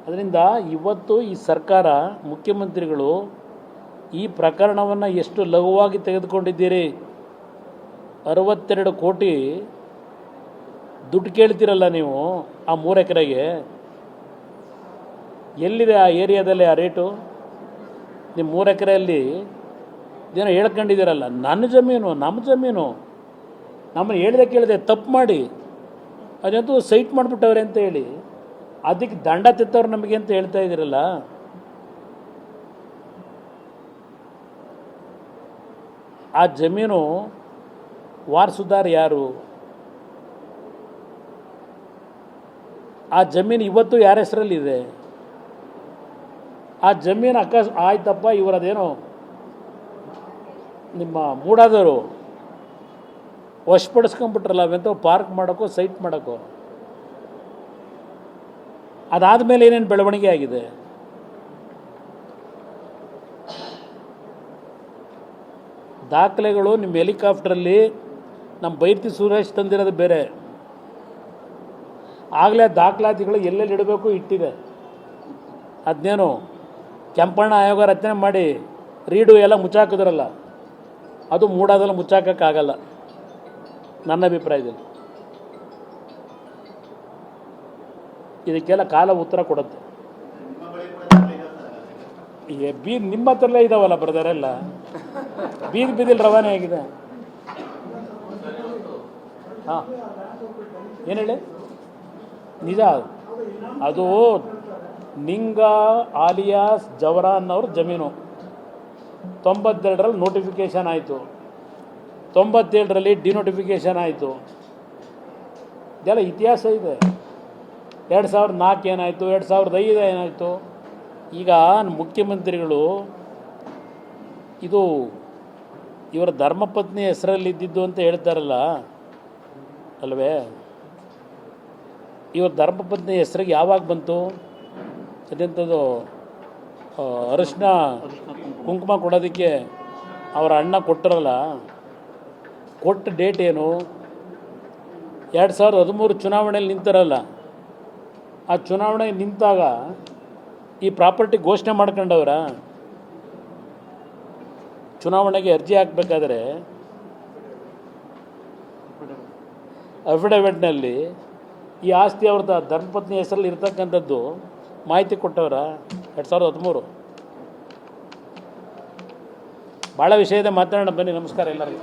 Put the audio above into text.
ಅದರಿಂದ ಇವತ್ತು ಈ ಸರ್ಕಾರ ಮುಖ್ಯಮಂತ್ರಿಗಳು ಈ ಪ್ರಕರಣವನ್ನು ಎಷ್ಟು ಲಘುವಾಗಿ ತೆಗೆದುಕೊಂಡಿದ್ದೀರಿ. 62 ಕೋಟಿ ದುಡ್ಡು ಕೇಳ್ತೀರಲ್ಲ ನೀವು ಆ 3 ಎಕರೆಗೆ. ಎಲ್ಲಿದೆ ಆ ಏರಿಯಾದಲ್ಲಿ ಆ ರೇಟು? ನೀವು 3 ಎಕರೆಯಲ್ಲಿ ಏನೋ ಹೇಳ್ಕೊಂಡಿದ್ದೀರಲ್ಲ, ನನ್ನ ಜಮೀನು ನಮ್ಮ ಜಮೀನು, ನಮ್ಮನ್ನು ಹೇಳ್ದೆ ಕೇಳಿದೆ ತಪ್ಪು ಮಾಡಿ ಅದಂತೂ ಸೈಟ್ ಮಾಡಿಬಿಟ್ಟವ್ರೆ ಅಂತ ಹೇಳಿ ಅದಕ್ಕೆ ದಂಡ ತೆತ್ತವ್ರು ನಮಗೆ ಅಂತ ಹೇಳ್ತಾ ಇದ್ದೀರಲ್ಲ. ಆ ಜಮೀನು ವಾರಸುದಾರ ಯಾರು? ಆ ಜಮೀನು ಇವತ್ತು ಯಾರ ಹೆಸರಲ್ಲಿದೆ? ಆ ಜಮೀನು ಆಯ್ತಪ್ಪ, ಇವರದೇನೋ ನಿಮ್ಮ ಮೂಡಾದವರು ವಶಪಡಿಸ್ಕೊಂಡ್ಬಿಟ್ರಲ್ಲ, ಅವೆಂತ ಪಾರ್ಕ್ ಮಾಡೋಕ್ಕೋ ಸೈಟ್ ಮಾಡೋಕ್ಕೋ. ಅದಾದಮೇಲೆ ಏನೇನು ಬೆಳವಣಿಗೆ ಆಗಿದೆ? ದಾಖಲೆಗಳು ನಿಮ್ಮ ಹೆಲಿಕಾಪ್ಟ್ರಲ್ಲಿ ನಮ್ಮ ಬೈರ್ತಿ ಸುರೇಶ್ ತಂದಿರೋದು ಬೇರೆ. ಆಗಲೇ ದಾಖಲಾತಿಗಳು ಎಲ್ಲೆಲ್ಲಿ ಇಡಬೇಕು ಇಟ್ಟಿದೆ. ಅದನ್ನೇನು ಕೆಂಪಣ್ಣ ಆಯೋಗ ರಚನೆ ಮಾಡಿ ರೀಡು ಎಲ್ಲ ಮುಚ್ಚಾಕಿದ್ರಲ್ಲ, ಅದು ಮೂಡಾದಲ್ಲಿ ಮುಚ್ಚಾಕೋಕ್ಕಾಗಲ್ಲ ನನ್ನ ಅಭಿಪ್ರಾಯದಲ್ಲಿ. ಇದಕ್ಕೆಲ್ಲ ಕಾಲ ಉತ್ತರ ಕೊಡುತ್ತೆ. ಈಗ ನಿಮ್ಮ ಹತ್ರಲ್ಲೇ ಇದಾವಲ್ಲ ಬ್ರದರೆಲ್ಲ, ಬೀದಿಲಿ ರವಾನೆ ಆಗಿದೆ. ಹಾಂ, ಏನು ಹೇಳಿ? ನಿಜ, ಅದು ನಿಂಗ ಆಲಿಯಾಸ್ ಜವರಾ ಅನ್ನೋರು ಜಮೀನು. 92ರಲ್ಲಿ ನೋಟಿಫಿಕೇಷನ್ ಆಯಿತು, 97ರಲ್ಲಿ ಡಿನೋಟಿಫಿಕೇಷನ್ ಆಯಿತು. ಇದೆಲ್ಲ ಇತಿಹಾಸ ಇದೆ. 2004 ಏನಾಯಿತು, 2005 ಏನಾಯಿತು. ಈಗ ಮುಖ್ಯಮಂತ್ರಿಗಳು ಇದು ಇವರ ಧರ್ಮಪತ್ನಿ ಹೆಸರಲ್ಲಿದ್ದಿದ್ದು ಅಂತ ಹೇಳ್ತಾರಲ್ಲ ಅಲ್ವೇ? ಇವ್ರ ಧರ್ಮಪತ್ನಿ ಹೆಸರಿಗೆ ಯಾವಾಗ ಬಂತು? ಅದೆಂಥದ್ದು ಅರಿಶಿನ ಕುಂಕುಮ ಕೊಡೋದಕ್ಕೆ ಅವರ ಅಣ್ಣ ಕೊಟ್ಟರಲ್ಲ, ಕೊಟ್ಟ ಡೇಟ್ ಏನು? 2013 ಚುನಾವಣೆಯಲ್ಲಿ ನಿಂತಾರಲ್ಲ, ಆ ಚುನಾವಣೆ ನಿಂತಾಗ ಈ ಪ್ರಾಪರ್ಟಿ ಘೋಷಣೆ ಮಾಡ್ಕೊಂಡವ್ರ? ಚುನಾವಣೆಗೆ ಅರ್ಜಿ ಹಾಕಬೇಕಾದ್ರೆ ಅಫಿಡವಿಟ್ನಲ್ಲಿ ಈ ಆಸ್ತಿ ಅವ್ರದ್ದು ಧರ್ಮಪತ್ನಿ ಹೆಸರಲ್ಲಿ ಇರ್ತಕ್ಕಂಥದ್ದು ಮಾಹಿತಿ ಕೊಟ್ಟವ್ರ? 2013. ಭಾಳ ವಿಷಯ ಇದೆ, ಮಾತಾಡೋಣ ಬನ್ನಿ. ನಮಸ್ಕಾರ ಎಲ್ಲರಿಗೂ.